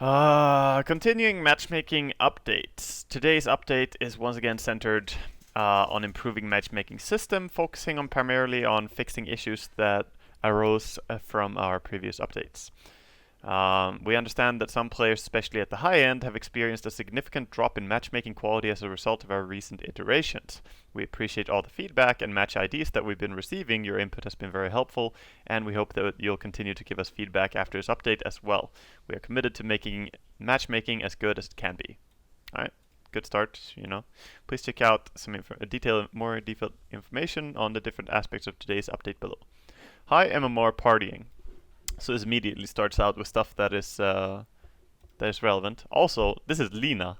Continuing matchmaking updates. Today's update is once again centered on improving matchmaking system, focusing on primarily on fixing issues that arose from our previous updates. We understand that some players, especially at the high end, have experienced a significant drop in matchmaking quality as a result of our recent iterations. We appreciate all the feedback and match IDs that we've been receiving. Your input has been very helpful, and we hope that you'll continue to give us feedback after this update as well. We are committed to making matchmaking as good as it can be. Alright, good start, you know. Please check out some more detailed information on the different aspects of today's update below. Hi, MMR partying. So this immediately starts out with stuff that is relevant. Also, this is Lena.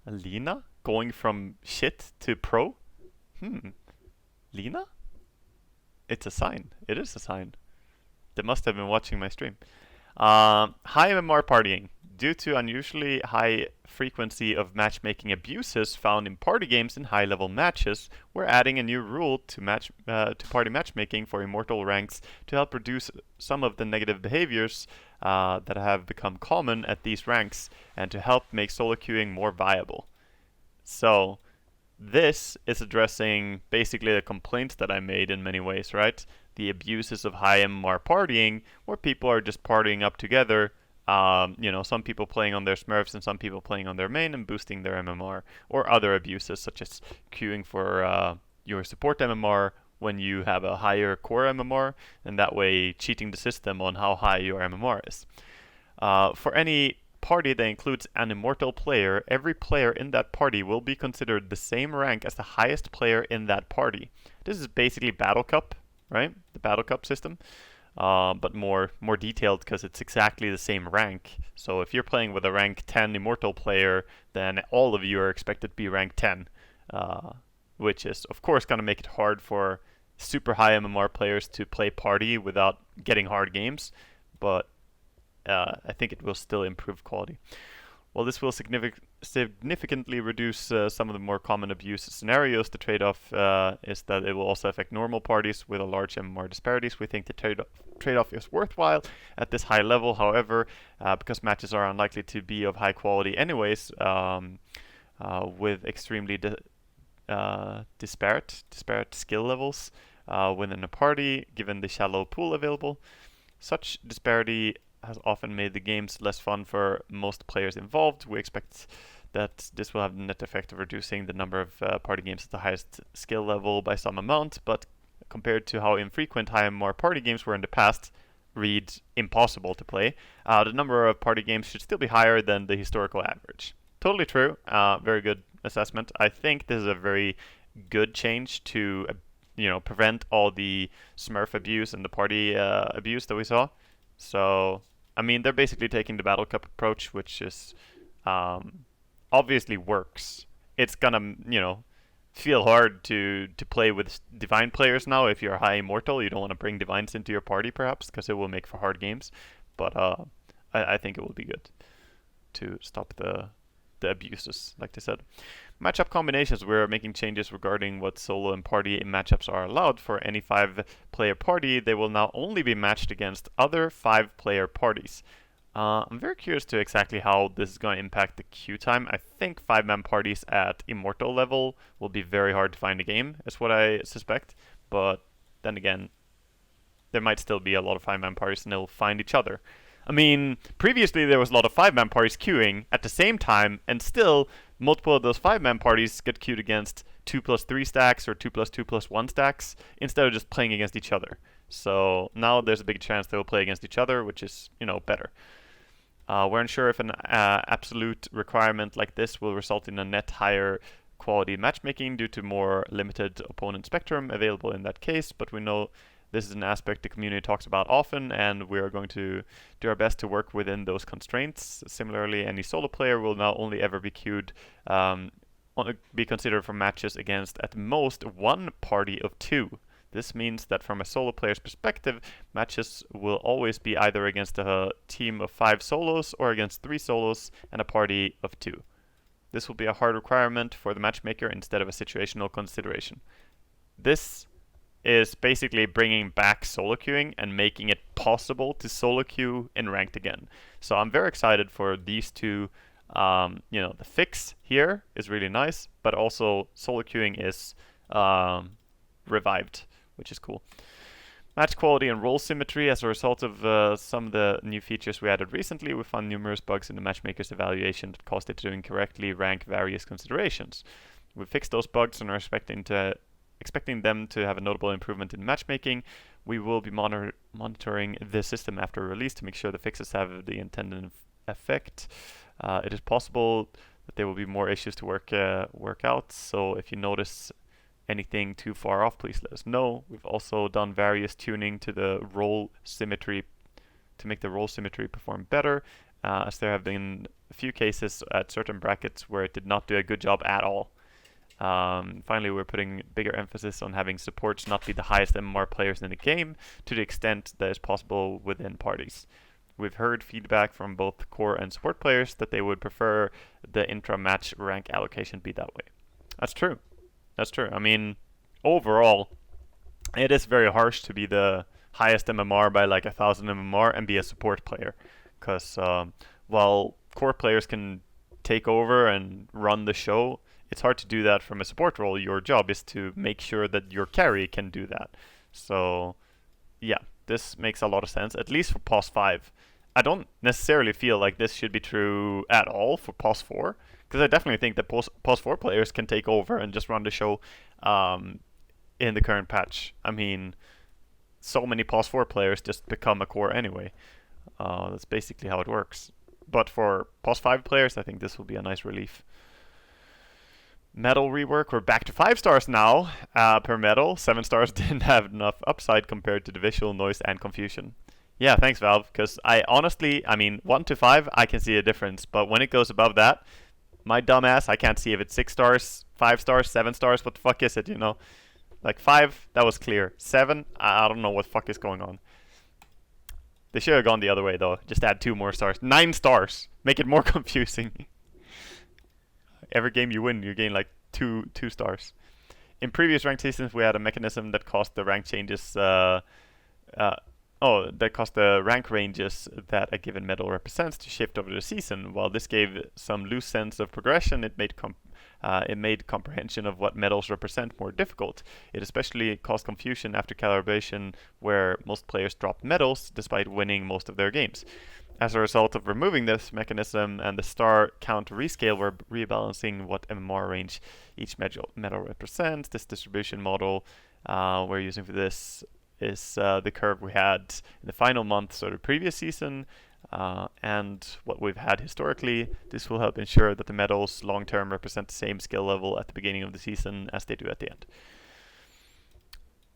Lena? Going from shit to pro? Lena? It's a sign. It is a sign. They must have been watching my stream. Hi MMR partying. Due to unusually high frequency of matchmaking abuses found in party games in high-level matches, we're adding a new rule to party matchmaking for Immortal Ranks to help reduce some of the negative behaviors that have become common at these ranks, and to help make solo queuing more viable. So, this is addressing basically the complaints that I made in many ways, right? The abuses of high MMR partying, where people are just partying up together. Some people playing on their Smurfs and some people playing on their main and boosting their MMR, or other abuses such as queuing for your support MMR when you have a higher core MMR, and that way cheating the system on how high your MMR is. For any party that includes an immortal player, every player in that party will be considered the same rank as the highest player in that party. This is basically Battle Cup, right? The Battle Cup system. But more detailed because it's exactly the same rank. So if you're playing with a rank 10 Immortal player, then all of you are expected to be rank 10, which is of course going to make it hard for super high MMR players to play party without getting hard games, but I think it will still improve quality. While this will significantly reduce some of the more common abuse scenarios, the trade-off is that it will also affect normal parties with a large MMR disparities. We think the trade-off is worthwhile at this high level. However, because matches are unlikely to be of high quality anyways, with extremely disparate skill levels within a party, given the shallow pool available, such disparity has often made the games less fun for most players involved. We expect that this will have the net effect of reducing the number of party games at the highest skill level by some amount, but compared to how infrequent high MMR party games were in the past, read impossible to play, the number of party games should still be higher than the historical average. Totally true. Very good assessment. I think this is a very good change to prevent all the Smurf abuse and the party abuse that we saw. So, I mean, they're basically taking the Battle Cup approach, which is obviously works. It's gonna, feel hard to play with Divine players now. If you're a high Immortal, you don't want to bring Divines into your party, perhaps, because it will make for hard games. But I think it will be good to stop the abuses, like they said. Matchup combinations. We're making changes regarding what solo and party matchups are allowed. For any 5-player party, they will now only be matched against other 5-player parties. I'm very curious to exactly how this is going to impact the queue time. I think 5-man parties at Immortal level will be very hard to find a game, is what I suspect. But then again, there might still be a lot of 5-man parties and they'll find each other. I mean, previously there was a lot of 5-man parties queuing at the same time, and still multiple of those 5-man parties get queued against 2+3 stacks or 2+2+1 stacks instead of just playing against each other. So now there's a big chance they will play against each other, which is, better. We're unsure if an absolute requirement like this will result in a net higher quality matchmaking due to more limited opponent spectrum available in that case, but we know this is an aspect the community talks about often, and we are going to do our best to work within those constraints. Similarly, any solo player will now only ever be queued, be considered for matches against at most one party of 2. This means that from a solo player's perspective, matches will always be either against a team of 5 solos or against 3 solos and a party of 2. This will be a hard requirement for the matchmaker instead of a situational consideration. This is basically bringing back solo queuing and making it possible to solo queue in ranked again. So I'm very excited for these two. The fix here is really nice, but also solo queuing is revived, which is cool. Match quality and role symmetry. As a result of some of the new features we added recently, we found numerous bugs in the matchmaker's evaluation that caused it to incorrectly rank various considerations. We fixed those bugs and are expecting them to have a notable improvement in matchmaking. We will be monitoring the system after release to make sure the fixes have the intended effect. It is possible that there will be more issues to work out, so if you notice anything too far off, please let us know. We've also done various tuning to the role symmetry to make the role symmetry perform better, as there have been a few cases at certain brackets where it did not do a good job at all. Finally, we're putting bigger emphasis on having supports not be the highest MMR players in the game to the extent that is possible within parties. We've heard feedback from both core and support players that they would prefer the intra-match rank allocation be that way. That's true. That's true. I mean, overall, it is very harsh to be the highest MMR by like 1,000 MMR and be a support player. Because while core players can take over and run the show, it's hard to do that from a support role. Your job is to make sure that your carry can do that. So, yeah, this makes a lot of sense, at least for POS 5. I don't necessarily feel like this should be true at all for POS 4. Because I definitely think that POS 4 players can take over and just run the show in the current patch. I mean, so many POS 4 players just become a core anyway. That's basically how it works. But for POS 5 players, I think this will be a nice relief. Medal rework, we're back to 5 stars now per medal. 7 stars didn't have enough upside compared to the visual noise and confusion. Yeah, thanks Valve, because I 1 to 5, I can see a difference. But when it goes above that, my dumbass, I can't see if it's 6 stars, 5 stars, 7 stars, what the fuck is it, you know? Like 5, that was clear. 7, I don't know what the fuck is going on. They should have gone the other way though, just add 2 more stars. 9 stars, make it more confusing. Every game you win, you gain like 2 stars. In previous ranked seasons, we had a mechanism that caused the rank changes that caused the rank ranges that a given medal represents to shift over the season. While this gave some loose sense of progression, it made comprehension of what medals represent more difficult. It especially caused confusion after calibration, where most players dropped medals despite winning most of their games. As a result of removing this mechanism and the star count rescale, we're rebalancing what MMR range each medal represents. This distribution model we're using for this is the curve we had in the final months of the previous season and what we've had historically. This will help ensure that the medals long-term represent the same skill level at the beginning of the season as they do at the end.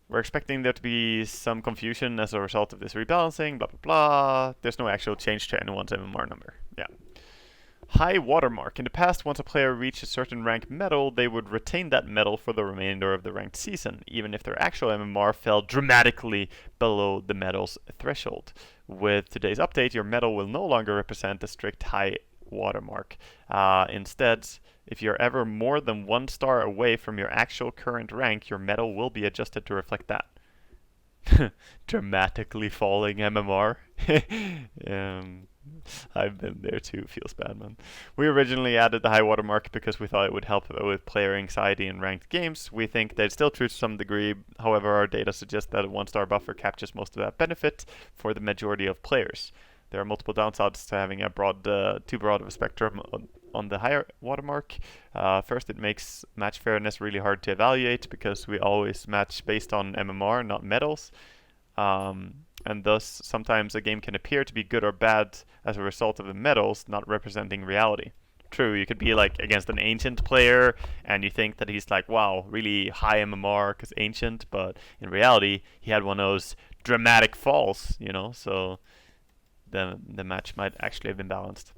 We're expecting there to be some confusion as a result of this rebalancing, blah, blah, blah. There's no actual change to anyone's MMR number. Yeah. High Watermark. In the past, once a player reached a certain rank medal, they would retain that medal for the remainder of the ranked season, even if their actual MMR fell dramatically below the medal's threshold. With today's update, your medal will no longer represent a strict high watermark. Instead, if you're ever more than 1 star away from your actual current rank, your medal will be adjusted to reflect that. Dramatically falling MMR. I've been there too, feels bad, man. We originally added the high watermark because we thought it would help with player anxiety in ranked games. We think that it's still true to some degree, however our data suggests that a 1-star buffer captures most of that benefit for the majority of players. There are multiple downsides to having a too broad of a spectrum on the higher watermark. First, it makes match fairness really hard to evaluate because we always match based on MMR, not medals. And thus, sometimes a game can appear to be good or bad as a result of the medals not representing reality. True, you could be like against an ancient player and you think that he's like, wow, really high MMR because ancient, but in reality, he had one of those dramatic falls, you know, so the match might actually have been balanced.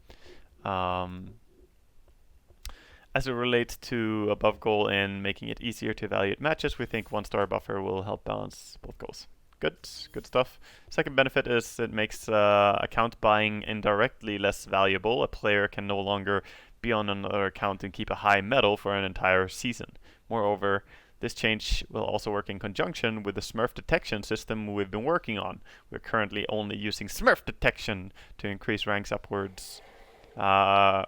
As it relates to above goal and making it easier to evaluate matches, we think 1-star buffer will help balance both goals. Good stuff. Second benefit is it makes account buying indirectly less valuable. A player can no longer be on another account and keep a high medal for an entire season. Moreover, This change will also work in conjunction with the Smurf detection system we've been working on. We're currently only using Smurf detection to increase ranks upwards to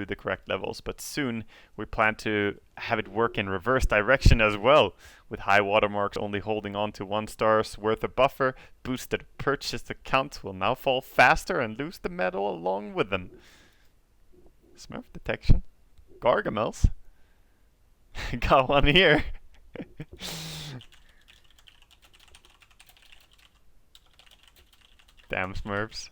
the correct levels, but soon we plan to have it work in reverse direction as well, with high watermarks only holding on to 1 star's worth of buffer. Boosted purchased accounts will now fall faster and lose the medal along with them. Smurf detection. Gargamels. Got one here. Damn Smurfs.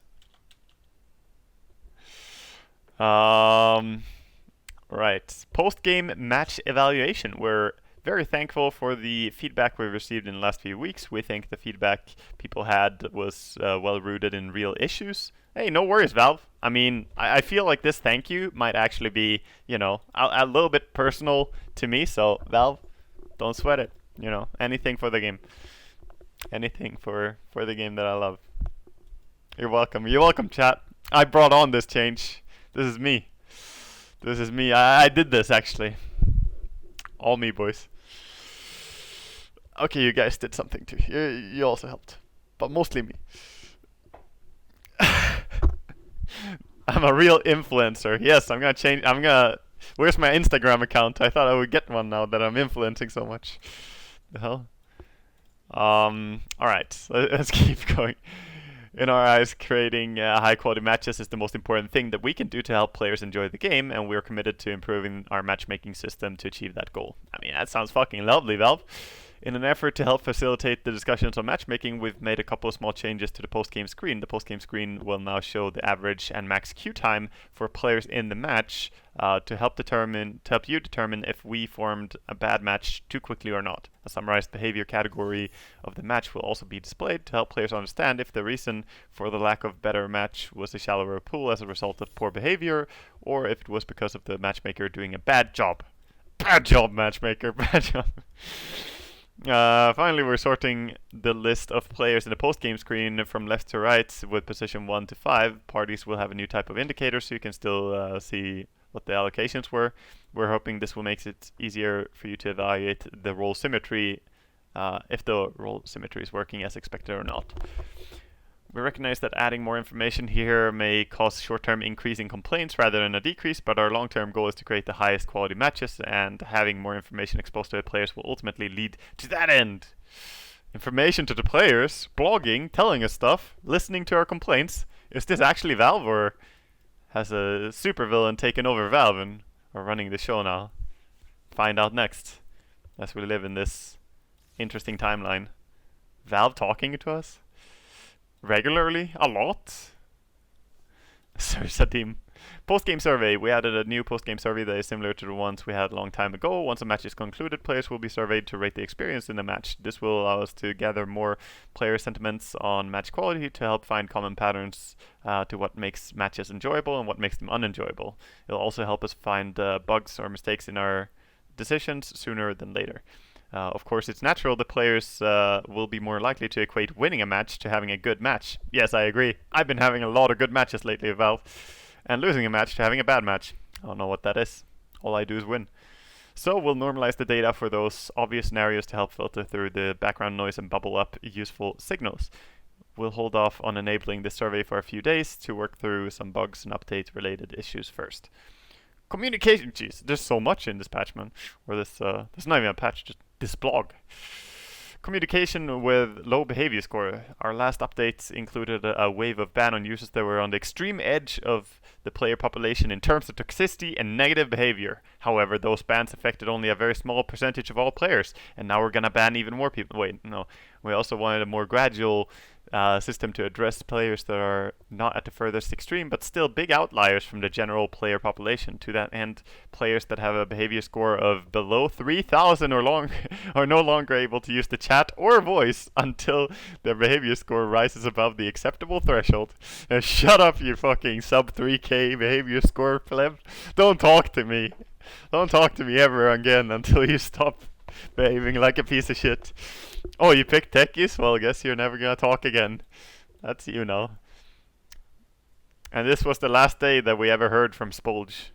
Right. Post-game match evaluation. We're very thankful for the feedback we've received in the last few weeks. We think the feedback people had was well rooted in real issues. Hey, no worries, Valve. I mean, I feel like this thank you might actually be, you know, a little bit personal to me. So, Valve, don't sweat it. You know, anything for the game. Anything for the game that I love. You're welcome. You're welcome, chat. I brought on this change. This is me. This is me. I did this, actually. All me, boys. Okay, you guys did something too. You also helped. But mostly me. I'm a real influencer. Yes, I'm gonna change. Where's my Instagram account? I thought I would get one now that I'm influencing so much. The hell? Alright. Let's keep going. In our eyes, creating high-quality matches is the most important thing that we can do to help players enjoy the game, and we're committed to improving our matchmaking system to achieve that goal. I mean, that sounds fucking lovely, Valve. In an effort to help facilitate the discussions on matchmaking, we've made a couple of small changes to the post-game screen. The post-game screen will now show the average and max queue time for players in the match to help you determine if we formed a bad match too quickly or not. A summarized behavior category of the match will also be displayed to help players understand if the reason for the lack of better match was a shallower pool as a result of poor behavior, or if it was because of the matchmaker doing a bad job. Bad job, matchmaker. Bad job. Finally, we're sorting the list of players in the post-game screen from left to right with position 1 to 5. Parties will have a new type of indicator so you can still see what the allocations were. We're hoping this will make it easier for you to evaluate the role symmetry, if the role symmetry is working as expected or not. We recognize that adding more information here may cause short-term increase in complaints rather than a decrease, but our long-term goal is to create the highest quality matches, and having more information exposed to the players will ultimately lead to that end. Information to the players, blogging, telling us stuff, listening to our complaints. Is this actually Valve, or has a supervillain taken over Valve and are running the show now? Find out next, as we live in this interesting timeline. Valve talking to us? Regularly? A lot? Sir Sadim. Post-game survey. We added a new post-game survey that is similar to the ones we had a long time ago. Once a match is concluded, players will be surveyed to rate the experience in the match. This will allow us to gather more player sentiments on match quality to help find common patterns to what makes matches enjoyable and what makes them unenjoyable. It'll also help us find bugs or mistakes in our decisions sooner than later. Of course, it's natural that players will be more likely to equate winning a match to having a good match. Yes, I agree. I've been having a lot of good matches lately, Valve. And losing a match to having a bad match. I don't know what that is. All I do is win. So we'll normalize the data for those obvious scenarios to help filter through the background noise and bubble up useful signals. We'll hold off on enabling this survey for a few days to work through some bugs and update related issues first. Communication, jeez, there's so much in this patch, man. Or this, there's not even a patch, just this blog. Communication with low behavior score. Our last updates included a wave of ban on users that were on the extreme edge of the player population in terms of toxicity and negative behavior. However, those bans affected only a very small percentage of all players, and now we're gonna ban even more people. Wait, no. We also wanted a more gradual system to address players that are not at the furthest extreme, but still big outliers from the general player population. To that end, players that have a behavior score of below 3,000 or long are no longer able to use the chat or voice until their behavior score rises above the acceptable threshold. Shut up, you fucking sub 3k behavior score pleb. Don't talk to me. Don't talk to me ever again until you stop behaving like a piece of shit. Oh, you picked techies? Well, I guess you're never gonna talk again. That's you now. And this was the last day that we ever heard from Spolge.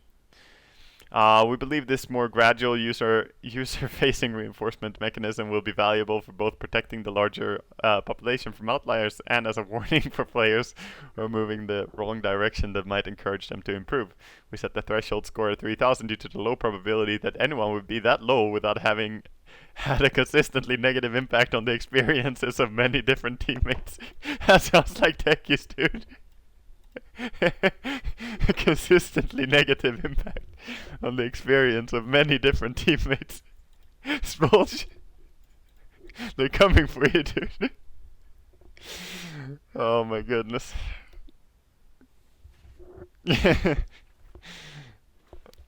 We believe this more gradual user-facing reinforcement mechanism will be valuable for both protecting the larger population from outliers and as a warning for players who are moving the wrong direction that might encourage them to improve. We set the threshold score at 3,000 due to the low probability that anyone would be that low without having had a consistently negative impact on the experiences of many different teammates. That sounds like Techies, dude. A consistently negative impact on the experience of many different teammates. It's bullshit. They're coming for you, dude. Oh my goodness.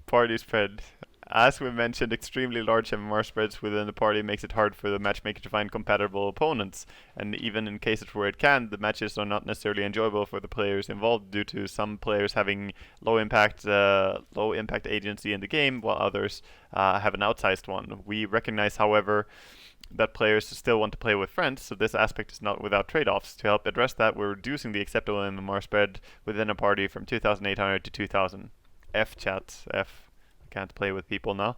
Party spread. As we mentioned, extremely large MMR spreads within the party makes it hard for the matchmaker to find compatible opponents, and even in cases where it can, the matches are not necessarily enjoyable for the players involved due to some players having low impact agency in the game, while others have an outsized one. We recognize, however, that players still want to play with friends, so this aspect is not without trade-offs. To help address that, we're reducing the acceptable MMR spread within a party from 2,800 to 2,000. F chat, F. Can't play with people now.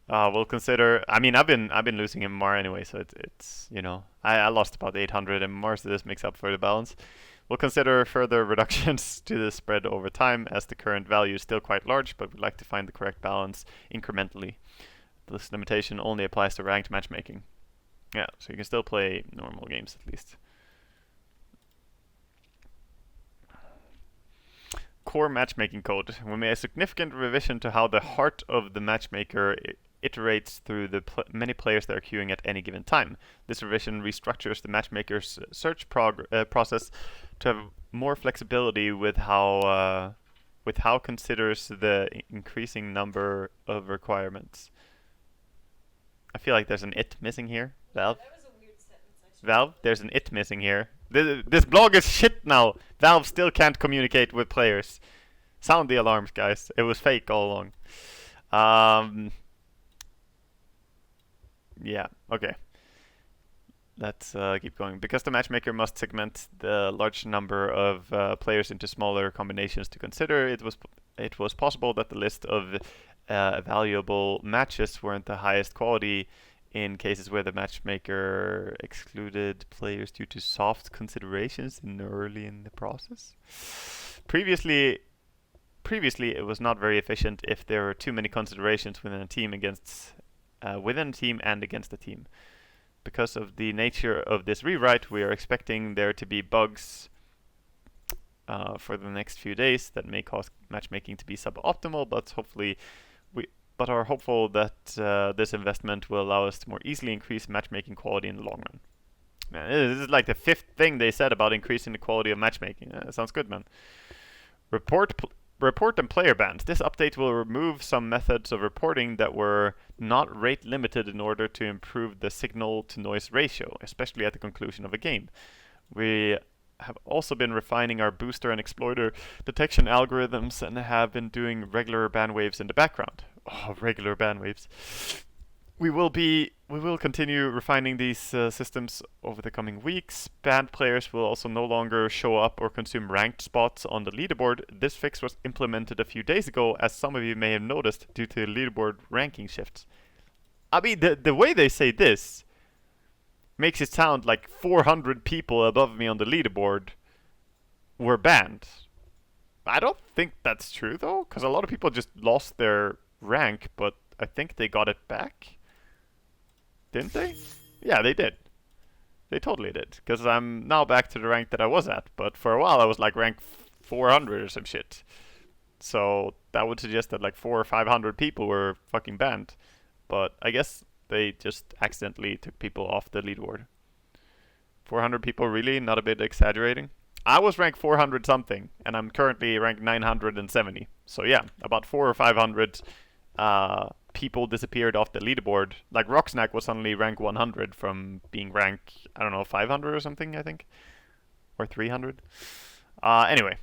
We'll consider. I mean, I've been losing MMR anyway, so it's you know I lost about 800 MMR, so this makes up for the balance. We'll consider further reductions to the spread over time, as the current value is still quite large, but we'd like to find the correct balance incrementally. This limitation only applies to ranked matchmaking. Yeah, so you can still play normal games at least. Core matchmaking code. We made a significant revision to how the heart of the matchmaker iterates through the many players that are queuing at any given time. This revision restructures the matchmaker's search process to have more flexibility with how considers the increasing number of requirements. I feel like there's an it missing here, Valve. That was a weird sentence, actually. Valve, there's an it missing here. This blog is shit now. Valve still can't communicate with players. Sound the alarms, guys. It was fake all along. Yeah, okay. Let's keep going. Because the matchmaker must segment the large number of players into smaller combinations to consider, it was possible that the list of valuable matches weren't the highest quality in cases where the matchmaker excluded players due to soft considerations early in the process. Previously, it was not very efficient if there were too many considerations within a team and against a team. Because of the nature of this rewrite, we are expecting there to be bugs for the next few days that may cause matchmaking to be suboptimal, but are hopeful that this investment will allow us to more easily increase matchmaking quality in the long run. Man, this is like the 5th thing they said about increasing the quality of matchmaking. Sounds good, man. Report and player bans. This update will remove some methods of reporting that were not rate limited in order to improve the signal to noise ratio, especially at the conclusion of a game. We have also been refining our booster and exploiter detection algorithms and have been doing regular ban waves in the background. Oh, regular ban waves. We will continue refining these systems over the coming weeks. Banned players will also no longer show up or consume ranked spots on the leaderboard. This fix was implemented a few days ago, as some of you may have noticed, due to leaderboard ranking shifts. I mean, the way they say this makes it sound like 400 people above me on the leaderboard were banned. I don't think that's true, though, because a lot of people just lost their rank, but I think they got it back. Didn't they? Yeah, they did. They totally did. Because I'm now back to the rank that I was at. But for a while I was like rank 400 or some shit. So that would suggest that like 400 or 500 people were fucking banned. But I guess they just accidentally took people off the leaderboard. 400 people, really? Not a bit exaggerating? I was ranked 400 something, and I'm currently ranked 970. So yeah, about 400 or 500 people disappeared off the leaderboard. Like Rocksnack was suddenly rank 100 from being rank, I don't know, 500 or something, I think, or 300. Anyway,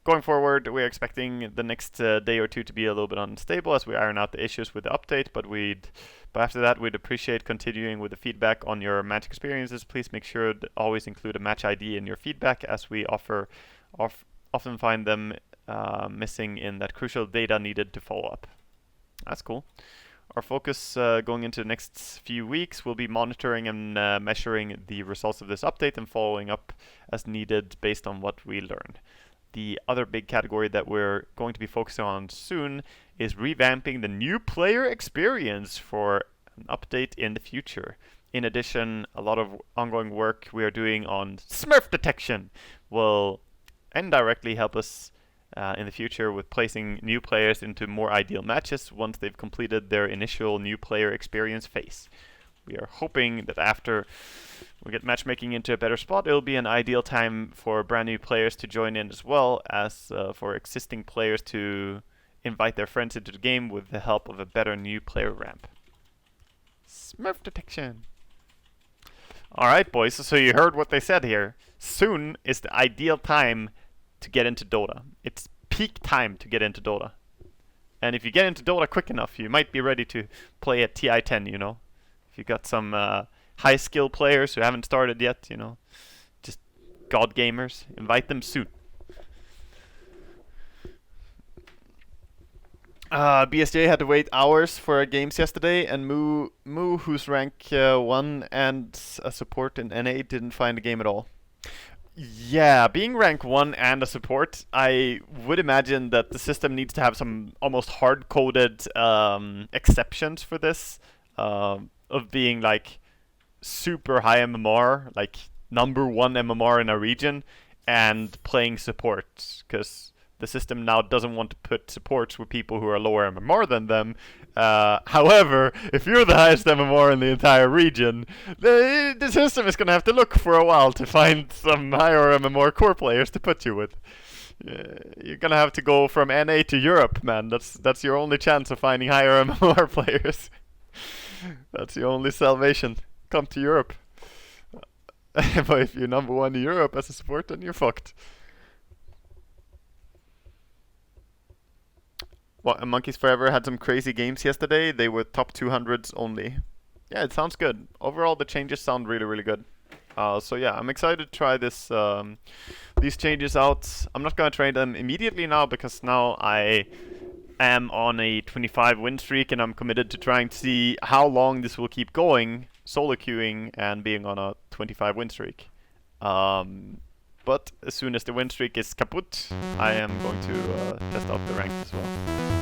going forward, we're expecting the next day or two to be a little bit unstable as we iron out the issues with the update, but after that, we'd appreciate continuing with the feedback on your match experiences. Please make sure to always include a match ID in your feedback, as we often find them missing in that crucial data needed to follow up. That's cool. Our focus going into the next few weeks will be monitoring and measuring the results of this update and following up as needed based on what we learn. The other big category that we're going to be focusing on soon is revamping the new player experience for an update in the future. In addition, a lot of ongoing work we are doing on Smurf detection will indirectly help us in the future with placing new players into more ideal matches once they've completed their initial new player experience phase. We are hoping that after we get matchmaking into a better spot, it'll be an ideal time for brand new players to join in as well as for existing players to invite their friends into the game with the help of a better new player ramp. Smurf detection. Alright boys, so you heard what they said here. Soon is the ideal time to get into Dota. It's peak time to get into Dota. And if you get into Dota quick enough, you might be ready to play at TI10, you know. If you got some high skill players who haven't started yet, you know, just god gamers, invite them soon. BSJ had to wait hours for games yesterday, and Moo, who's rank 1 and a support in NA, didn't find a game at all. Yeah, being rank 1 and a support, I would imagine that the system needs to have some almost hard-coded exceptions for this, of being like super high MMR, like number 1 MMR in a region, and playing support, because the system now doesn't want to put supports with people who are lower MMR than them. However, if you're the highest MMR in the entire region, the system is going to have to look for a while to find some higher MMR core players to put you with. You're going to have to go from NA to Europe, man. That's your only chance of finding higher MMR players. That's your only salvation. Come to Europe. But if you're number 1 in Europe as a support, then you're fucked. What, Monkeys Forever had some crazy games yesterday. They were top 200s only. Yeah, it sounds good. Overall, the changes sound really, really good. So yeah, I'm excited to try this these changes out. I'm not going to try them immediately now because now I am on a 25 win streak and I'm committed to trying to see how long this will keep going, solo queuing and being on a 25 win streak. But as soon as the win streak is kaput, I am going to test out the ranks as well.